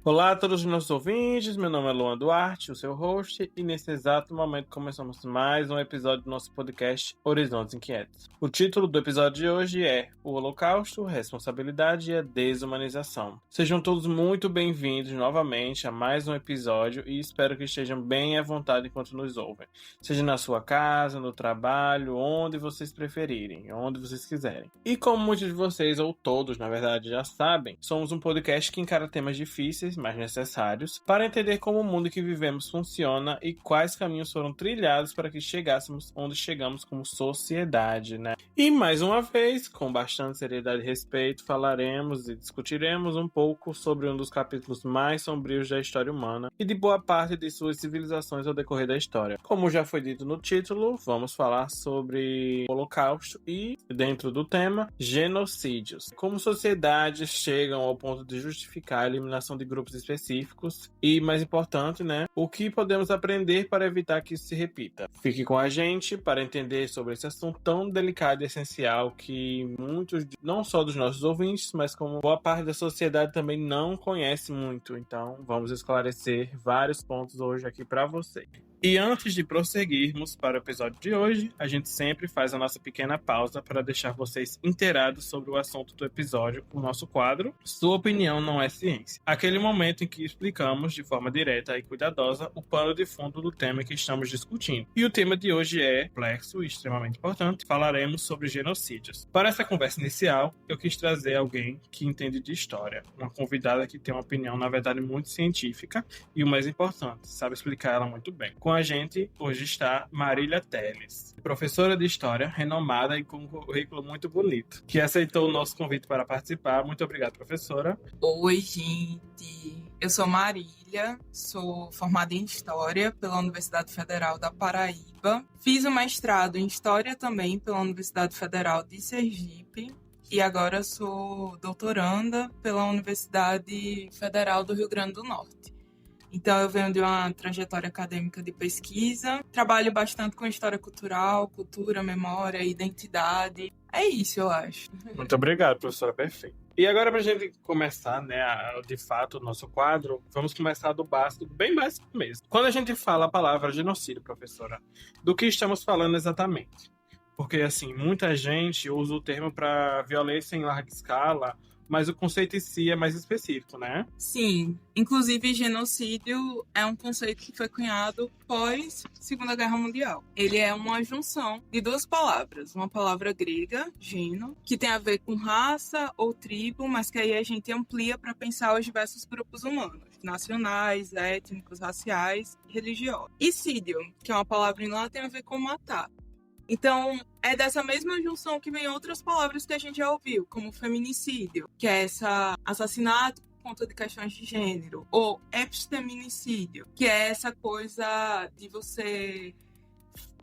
Olá a todos os nossos ouvintes, meu nome é Luan Duarte, o seu host, e nesse exato momento começamos mais um episódio do nosso podcast Horizontes Inquietos. O título do episódio de hoje é O Holocausto, Responsabilidade e a Desumanização. Sejam todos muito bem-vindos novamente a mais um episódio e espero que estejam bem à vontade enquanto nos ouvem. Seja na sua casa, no trabalho, onde vocês preferirem, onde vocês quiserem. E como muitos de vocês, ou todos na verdade, já sabem, somos um podcast que encara temas difíceis, mais necessários, para entender como o mundo que vivemos funciona e quais caminhos foram trilhados para que chegássemos onde chegamos como sociedade, né? E mais uma vez, com bastante seriedade e respeito, falaremos e discutiremos um pouco sobre um dos capítulos mais sombrios da história humana e de boa parte de suas civilizações ao decorrer da história. Como já foi dito no título, vamos falar sobre o Holocausto e, dentro do tema, genocídios. Como sociedades chegam ao ponto de justificar a eliminação de grupos específicos e, mais importante, né, o que podemos aprender para evitar que isso se repita. Fique com a gente para entender sobre esse assunto tão delicado e essencial que muitos, não só dos nossos ouvintes, mas como boa parte da sociedade também não conhece muito. Então, vamos esclarecer vários pontos hoje aqui para você. E antes de prosseguirmos para o episódio de hoje, a gente sempre faz a nossa pequena pausa para deixar vocês inteirados sobre o assunto do episódio com o nosso quadro Sua Opinião Não é Ciência. Aquele momento em que explicamos de forma direta e cuidadosa o pano de fundo do tema que estamos discutindo. E o tema de hoje é complexo e extremamente importante. Falaremos sobre genocídios. Para essa conversa inicial, eu quis trazer alguém que entende de história. Uma convidada que tem uma opinião, na verdade, muito científica e, o mais importante, sabe explicar ela muito bem. Com a gente, hoje está Marília Teles, professora de História, renomada e com um currículo muito bonito, que aceitou o nosso convite para participar. Muito obrigado, professora. Oi, gente. Eu sou Marília, sou formada em História pela Universidade Federal da Paraíba. Fiz o mestrado em História também pela Universidade Federal de Sergipe. E agora sou doutoranda pela Universidade Federal do Rio Grande do Norte. Então, eu venho de uma trajetória acadêmica de pesquisa, trabalho bastante com história cultural, cultura, memória, identidade. É isso, eu acho. Muito obrigado, professora, perfeito. E agora, para a gente começar, né, de fato, o nosso quadro, vamos começar do básico, bem básico mesmo. Quando a gente fala a palavra genocídio, professora, do que estamos falando exatamente? Porque, assim, muita gente usa o termo para violência em larga escala, mas o conceito em si é mais específico, né? Sim. Inclusive, genocídio é um conceito que foi cunhado pós Segunda Guerra Mundial. Ele é uma junção de duas palavras. Uma palavra grega, geno, que tem a ver com raça ou tribo, mas que aí a gente amplia para pensar os diversos grupos humanos, nacionais, étnicos, raciais e religiosos. E sídio, que é uma palavra em lá, tem a ver com matar. Então, é dessa mesma junção que vem outras palavras que a gente já ouviu, como feminicídio, que é essa assassinato por conta de questões de gênero, ou episteminicídio, que é essa coisa de você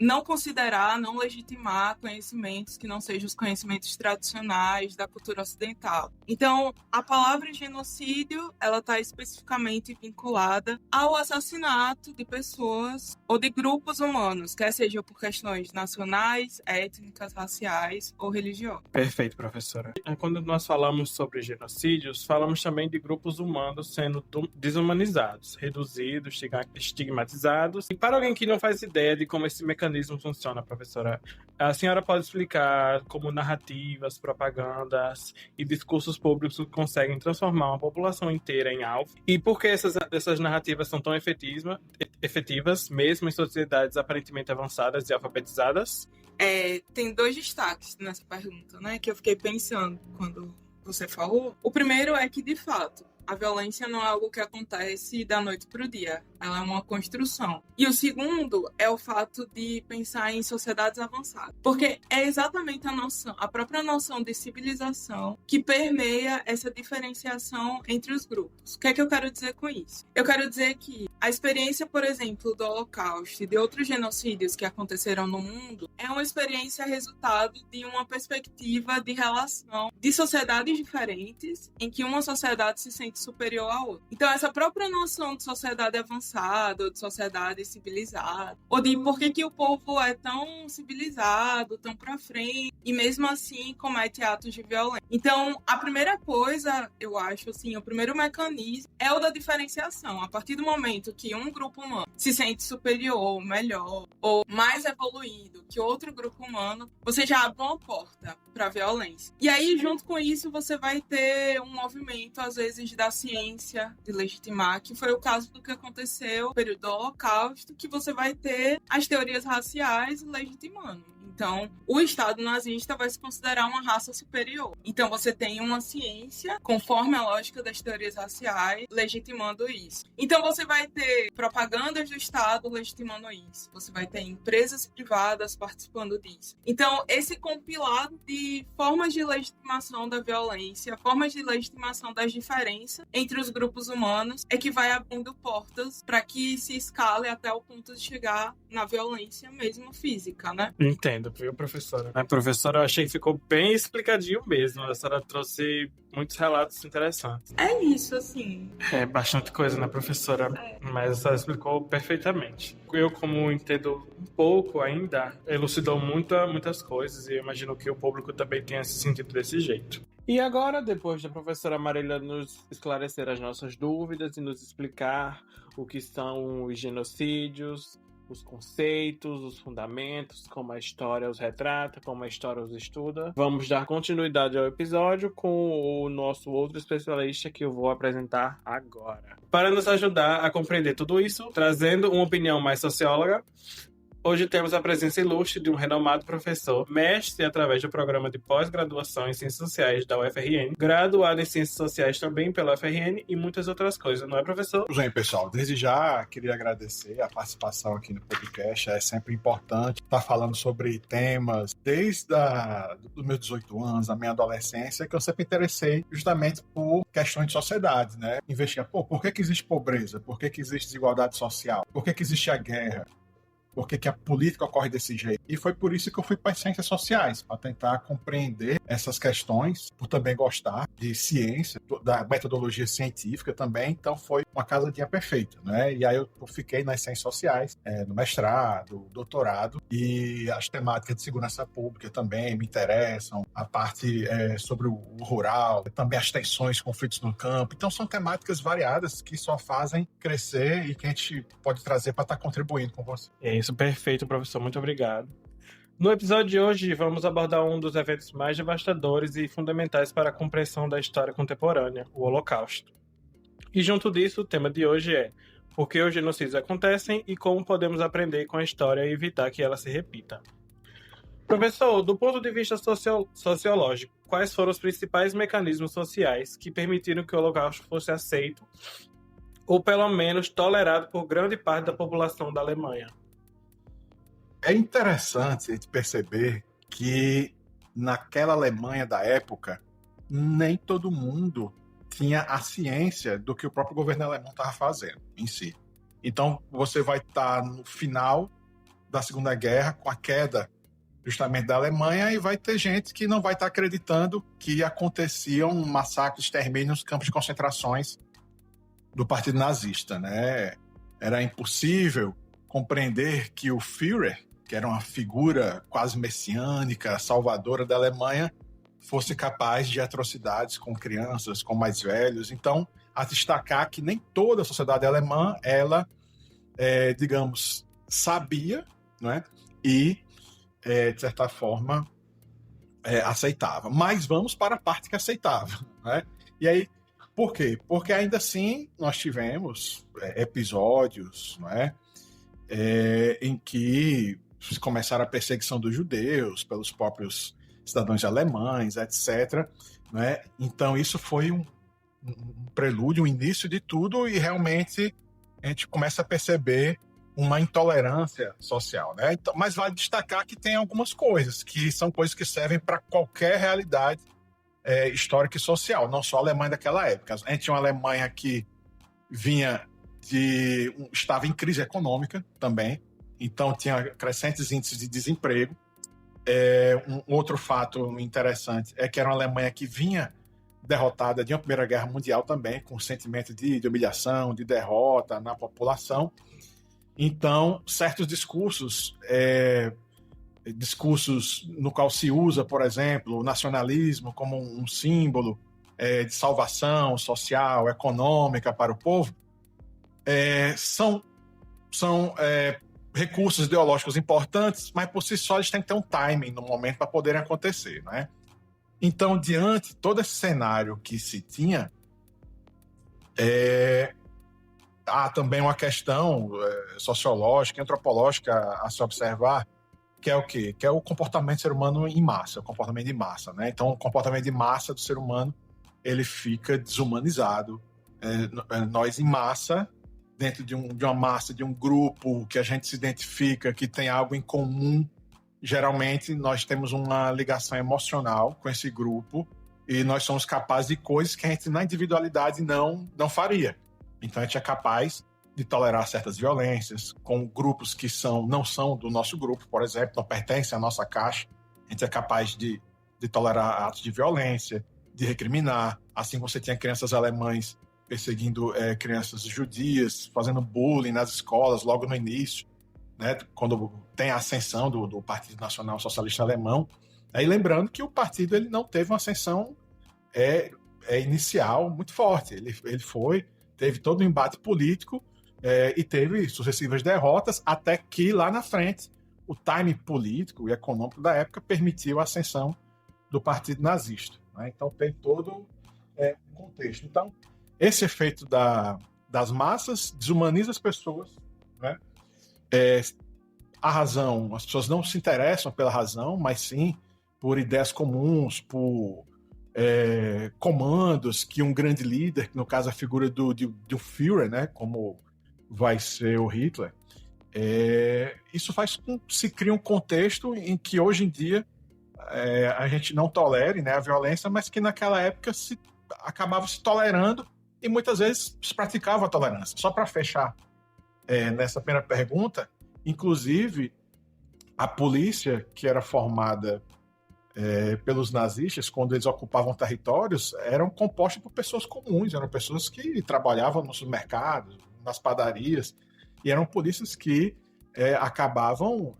não considerar, não legitimar conhecimentos que não sejam os conhecimentos tradicionais da cultura ocidental. Então, a palavra genocídio, ela está especificamente vinculada ao assassinato de pessoas ou de grupos humanos, quer seja por questões nacionais, étnicas, raciais ou religiosas. Perfeito, professora. Quando nós falamos sobre genocídios, falamos também de grupos humanos sendo desumanizados, reduzidos, estigmatizados. E para alguém que não faz ideia de como esse mecanismo funciona, professora, a senhora pode explicar como narrativas, propagandas e discursos públicos conseguem transformar uma população inteira em alvo? E por que essas narrativas são tão efetivas, mesmo em sociedades aparentemente avançadas e alfabetizadas? Tem dois destaques nessa pergunta, né, que eu fiquei pensando quando você falou. O primeiro é que, de fato, a violência não é algo que acontece da noite para o dia. Ela é uma construção. E o segundo é o fato de pensar em sociedades avançadas. Porque é exatamente a própria noção de civilização que permeia essa diferenciação entre os grupos. O que é que eu quero dizer com isso? Eu quero dizer que a experiência, por exemplo, do Holocausto e de outros genocídios que aconteceram no mundo é uma experiência resultado de uma perspectiva de relação de sociedades diferentes em que uma sociedade se sente superior à outra. Então, essa própria noção de sociedade avançada avançada, ou de sociedade civilizada, ou de por que o povo é tão civilizado, tão pra frente, e mesmo assim comete atos de violência. Então, a primeira coisa, eu acho, assim, o primeiro mecanismo é o da diferenciação. A partir do momento que um grupo humano se sente superior, melhor, ou mais evoluído que outro grupo humano, você já abre uma porta para violência. E aí, junto com isso, você vai ter um movimento, às vezes, da ciência de legitimar, que foi o caso do que aconteceu no período do Holocausto, que você vai ter as teorias raciais legitimando. Então, o Estado nazista vai se considerar uma raça superior. Então, você tem uma ciência, conforme a lógica das teorias raciais, legitimando isso. Então, você vai ter propagandas do Estado legitimando isso. Você vai ter empresas privadas participando disso. Então, esse compilado de formas de legitimação da violência, formas de legitimação das diferenças entre os grupos humanos, é que vai abrindo portas para que se escale até o ponto de chegar na violência mesmo física, né? Entendo, viu, professora? A professora, eu achei que ficou bem explicadinho mesmo. A senhora trouxe muitos relatos interessantes. É isso, assim. É bastante coisa, né, professora? Mas a senhora explicou perfeitamente. Eu, como entendo um pouco ainda, elucidou muitas coisas e eu imagino que o público também tenha se sentido desse jeito. E agora, depois da professora Marília nos esclarecer as nossas dúvidas e nos explicar o que são os genocídios, os conceitos, os fundamentos, como a história os retrata, como a história os estuda. Vamos dar continuidade ao episódio com o nosso outro especialista que eu vou apresentar agora. Para nos ajudar a compreender tudo isso, trazendo uma opinião mais socióloga, hoje temos a presença ilustre de um renomado professor, mestre através do programa de pós-graduação em Ciências Sociais da UFRN, graduado em Ciências Sociais também pela UFRN e muitas outras coisas, não é, professor? Bem, pessoal, desde já queria agradecer a participação aqui no podcast. É sempre importante estar falando sobre temas desde os meus 18 anos, a minha adolescência, que eu sempre interessei justamente por questões de sociedade, né? Investigar, por que existe pobreza? Por que existe desigualdade social? Por que existe a guerra? Por que a política ocorre desse jeito? E foi por isso que eu fui para as ciências sociais, para tentar compreender essas questões, por também gostar de ciência, da metodologia científica também. Então foi uma casadinha perfeita, né? E aí eu fiquei nas ciências sociais, no mestrado, doutorado, e as temáticas de segurança pública também me interessam, a parte sobre o rural, também as tensões, conflitos no campo. Então são temáticas variadas que só fazem crescer e que a gente pode trazer para estar contribuindo com você. É isso, perfeito, professor. Muito obrigado. No episódio de hoje, vamos abordar um dos eventos mais devastadores e fundamentais para a compreensão da história contemporânea, o Holocausto. E junto disso, o tema de hoje é por que os genocídios acontecem e como podemos aprender com a história e evitar que ela se repita. Professor, do ponto de vista sociológico, quais foram os principais mecanismos sociais que permitiram que o Holocausto fosse aceito ou pelo menos tolerado por grande parte da população da Alemanha? É interessante a gente perceber que naquela Alemanha da época, nem todo mundo tinha a ciência do que o próprio governo alemão estava fazendo em si. Então, você vai estar no final da Segunda Guerra, com a queda justamente da Alemanha, e vai ter gente que não vai estar acreditando que aconteciam massacres, extermínios nos campos de concentrações do Partido Nazista, né? Era impossível compreender que o Führer, que era uma figura quase messiânica, salvadora da Alemanha, fosse capaz de atrocidades com crianças, com mais velhos. Então, a destacar que nem toda a sociedade alemã, ela, digamos, sabia, né? E, de certa forma, aceitava. Mas vamos para a parte que aceitava, né? E aí, por quê? Porque ainda assim nós tivemos episódios, não é? Em que começaram a perseguição dos judeus pelos próprios cidadãos alemães, etc. Não é? Então isso foi um prelúdio, um início de tudo, e realmente a gente começa a perceber uma intolerância social, né? Então, mas vale destacar que tem algumas coisas que são coisas que servem para qualquer realidade histórica e social, não só a Alemanha daquela época. A gente tinha uma Alemanha que estava em crise econômica também, então tinha crescentes índices de desemprego. Um outro fato interessante é que era uma Alemanha que vinha derrotada de uma Primeira Guerra Mundial também, com sentimento de humilhação, de derrota na população. Então, certos discursos no qual se usa, por exemplo, o nacionalismo como um símbolo de salvação social, econômica para o povo, são recursos ideológicos importantes, mas por si só eles têm que ter um timing no momento para poderem acontecer, né? Então, diante de todo esse cenário que se tinha, há também uma questão sociológica, antropológica a se observar, que é o quê? Que é o comportamento do ser humano em massa, o comportamento de massa, né? Então, o comportamento de massa do ser humano, ele fica desumanizado. Nós em massa, dentro de uma massa, de um grupo que a gente se identifica, que tem algo em comum, geralmente nós temos uma ligação emocional com esse grupo e nós somos capazes de coisas que a gente na individualidade não faria. Então a gente é capaz de tolerar certas violências com grupos que não são do nosso grupo, por exemplo, não pertencem à nossa caixa. A gente é capaz de tolerar atos de violência, de recriminar. Assim você tinha crianças alemães perseguindo crianças judias, fazendo bullying nas escolas logo no início, né, quando tem a ascensão do Partido Nacional Socialista Alemão. Aí lembrando que o partido ele não teve uma ascensão inicial muito forte. Ele teve todo um embate político e teve sucessivas derrotas, até que lá na frente o time político e econômico da época permitiu a ascensão do partido nazista, né? Então tem todo um contexto. Então, esse efeito das massas desumaniza as pessoas, né? A razão, as pessoas não se interessam pela razão, mas sim por ideias comuns, por comandos que um grande líder, que no caso a figura do Führer, né, como vai ser o Hitler, isso faz com que se crie um contexto em que hoje em dia a gente não tolere, né, a violência, mas que naquela época acabava se tolerando e muitas vezes se praticava a tolerância. Só para fechar nessa primeira pergunta, inclusive a polícia que era formada pelos nazistas, quando eles ocupavam territórios, eram compostos por pessoas comuns, eram pessoas que trabalhavam nos supermercados, nas padarias, e eram polícias que acabavam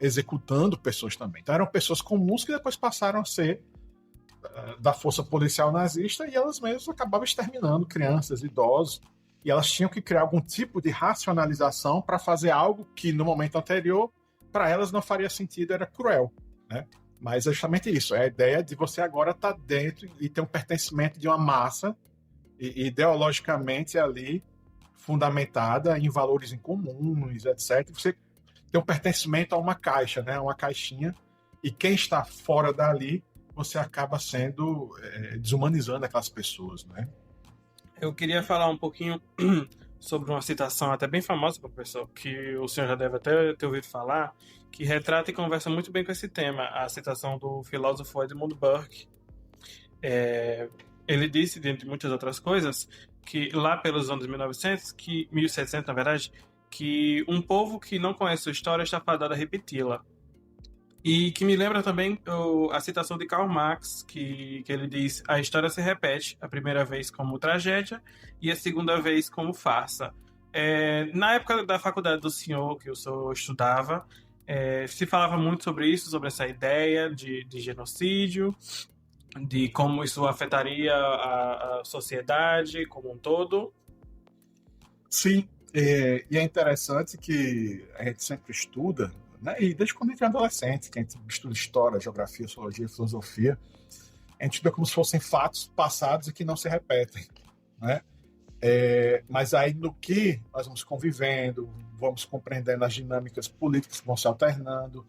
executando pessoas também. Então eram pessoas comuns que depois passaram a ser da força policial nazista e elas mesmas acabavam exterminando crianças, idosos, e elas tinham que criar algum tipo de racionalização para fazer algo que no momento anterior para elas não faria sentido, era cruel, né? Mas é justamente isso, é a ideia de você agora estar dentro e ter um pertencimento de uma massa ideologicamente ali fundamentada em valores em comuns, etc. Você tem um pertencimento a uma caixa, né? Uma caixinha, e quem está fora dali, você acaba sendo desumanizando aquelas pessoas, né? Eu queria falar um pouquinho sobre uma citação até bem famosa, professor, que o senhor já deve até ter ouvido falar, que retrata e conversa muito bem com esse tema, a citação do filósofo Edmund Burke. Ele disse, dentre muitas outras coisas, que lá pelos anos 1700, na verdade, que um povo que não conhece sua história está fadado a repeti-la. E que me lembra também a citação de Karl Marx, que ele diz: a história se repete, a primeira vez como tragédia e a segunda vez como farsa. Na época da faculdade do senhor, que o senhor estudava, se falava muito sobre isso, sobre essa ideia de genocídio, de como isso afetaria a sociedade como um todo. Sim, e é interessante que a gente sempre estuda, né? E desde quando a gente é adolescente, que a gente estuda história, geografia, sociologia, filosofia, a gente estuda como se fossem fatos passados e que não se repetem, né? Mas aí no que nós vamos convivendo, vamos compreendendo as dinâmicas políticas que vão se alternando,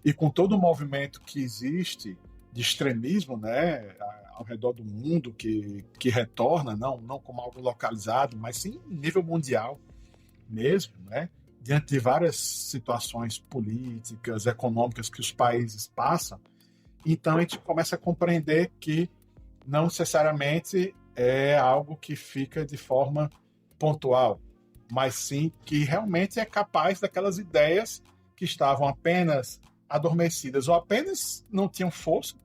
e com todo o movimento que existe de extremismo, né, ao redor do mundo, que retorna, não como algo localizado, mas sim em nível mundial mesmo, né? Diante de várias situações políticas, econômicas que os países passam, então a gente começa a compreender que não necessariamente é algo que fica de forma pontual, mas sim que realmente é capaz daquelas ideias que estavam apenas adormecidas ou apenas não tinham força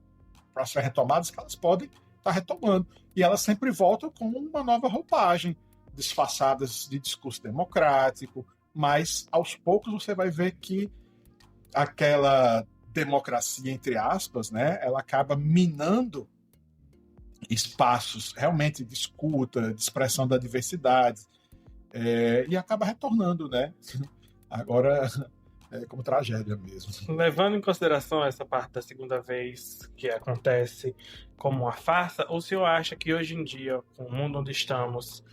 para serem retomadas, que elas podem está retomando. E elas sempre voltam com uma nova roupagem, disfarçadas de discurso democrático, mas aos poucos você vai ver que aquela democracia, entre aspas, né, ela acaba minando espaços realmente de escuta, de expressão da diversidade, e acaba retornando, né? Agora como tragédia mesmo. Levando em consideração essa parte da segunda vez que acontece como uma farsa, o senhor acha que hoje em dia, com o mundo onde estamos,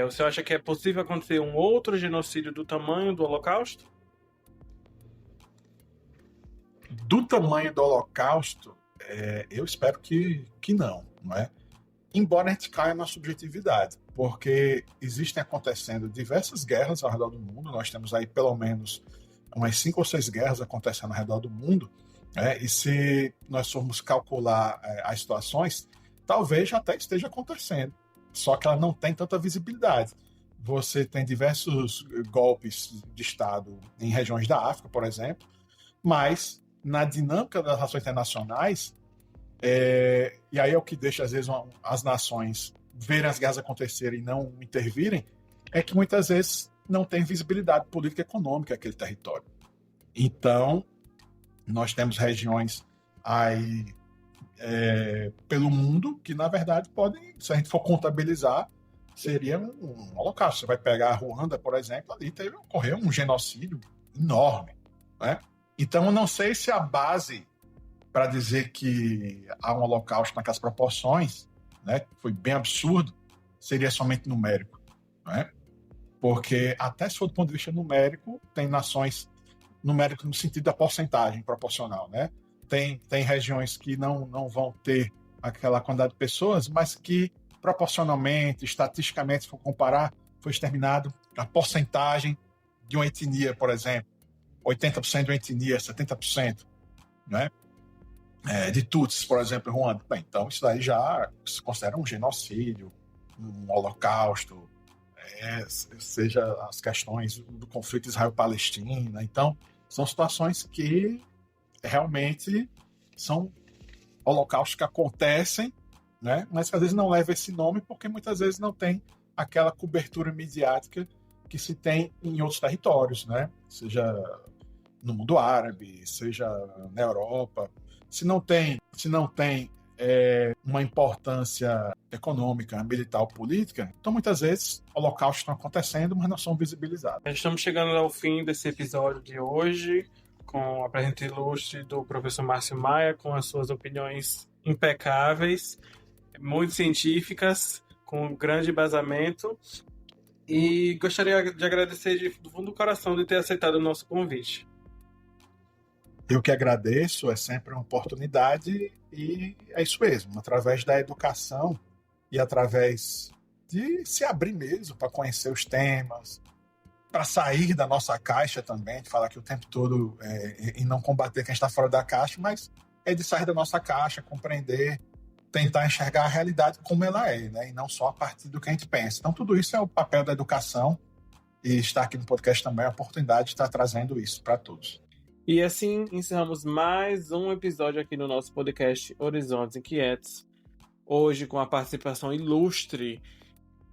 o senhor acha que é possível acontecer um outro genocídio do tamanho do Holocausto? Do tamanho do Holocausto, eu espero que não, não é? Embora a gente caia na subjetividade, porque existem acontecendo diversas guerras ao redor do mundo, nós temos aí pelo menos umas 5 ou 6 guerras acontecendo ao redor do mundo, e se nós formos calcular as situações, talvez até esteja acontecendo, só que ela não tem tanta visibilidade. Você tem diversos golpes de Estado em regiões da África, por exemplo, mas na dinâmica das relações internacionais, e aí é o que deixa, às vezes, as nações verem as guerras acontecerem e não intervirem, é que muitas vezes não tem visibilidade política e econômica aquele território. Então, nós temos regiões aí pelo mundo que, na verdade, podem, se a gente for contabilizar, seria um holocausto. Você vai pegar a Ruanda, por exemplo, ali ocorreu um genocídio enorme, né? Então, eu não sei se a base para dizer que há um holocausto naquelas proporções, né, foi bem absurdo, seria somente numérico, né? Porque até se for do ponto de vista numérico, tem nações numéricas no sentido da porcentagem proporcional, né? Tem regiões que não vão ter aquela quantidade de pessoas, mas que proporcionalmente, estatisticamente, se for comparar, foi exterminado a porcentagem de uma etnia, por exemplo, 80% de uma etnia, 70%, né? De Tutsis, por exemplo, em Ruanda. Bem, então isso daí já se considera um genocídio, um holocausto, seja as questões do conflito Israel-Palestina. Então, são situações que realmente são holocaustos que acontecem, né? Mas que às vezes não levam esse nome porque muitas vezes não tem aquela cobertura midiática que se tem em outros territórios, né? Seja no mundo árabe, seja na Europa. Se não tem uma importância econômica, militar ou política, então muitas vezes holocaustos estão acontecendo, mas não são visibilizados. Estamos chegando ao fim desse episódio de hoje, com a presença ilustre do professor Márcio Maia, com as suas opiniões impecáveis, muito científicas, com grande embasamento. E gostaria de agradecer do fundo do coração de ter aceitado o nosso convite. Eu que agradeço, é sempre uma oportunidade e é isso mesmo, através da educação e através de se abrir mesmo para conhecer os temas, para sair da nossa caixa também, de falar que o tempo todo e não combater quem está fora da caixa, mas é de sair da nossa caixa, compreender, tentar enxergar a realidade como ela é, né? E não só a partir do que a gente pensa. Então tudo isso é o papel da educação e estar aqui no podcast também é a oportunidade de estar trazendo isso para todos. E assim encerramos mais um episódio aqui no nosso podcast Horizontes Inquietos. Hoje com a participação ilustre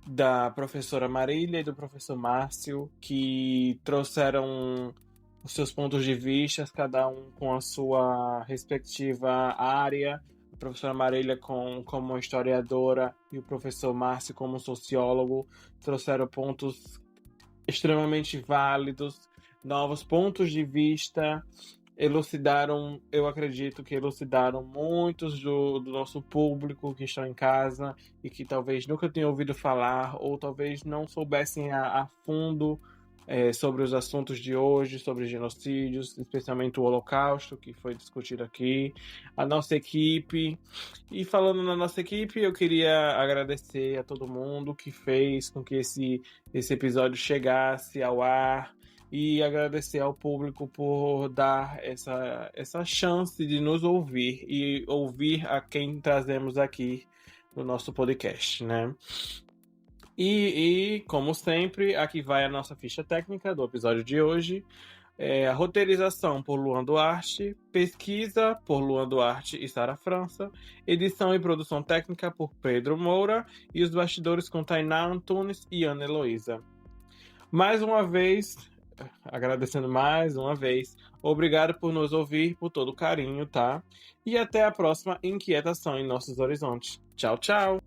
da professora Marília e do professor Márcio, que trouxeram os seus pontos de vista, cada um com a sua respectiva área. A professora Marília como historiadora e o professor Márcio como sociólogo trouxeram pontos extremamente válidos, novos pontos de vista, elucidaram, eu acredito que elucidaram muitos do nosso público que estão em casa e que talvez nunca tenham ouvido falar ou talvez não soubessem a fundo sobre os assuntos de hoje, sobre genocídios, especialmente o Holocausto, que foi discutido aqui, a nossa equipe. E falando na nossa equipe, eu queria agradecer a todo mundo que fez com que esse episódio chegasse ao ar, e agradecer ao público por dar essa chance de nos ouvir e ouvir a quem trazemos aqui no nosso podcast, né? E como sempre, aqui vai a nossa ficha técnica do episódio de hoje. A roteirização por Luan Duarte, pesquisa por Luan Duarte e Sara França, edição e produção técnica por Pedro Moura e os bastidores com Tainá Antunes e Ana Heloísa. Mais uma vez, agradecendo mais uma vez, obrigado por nos ouvir, por todo o carinho, tá? E até a próxima inquietação em nossos horizontes. Tchau, tchau!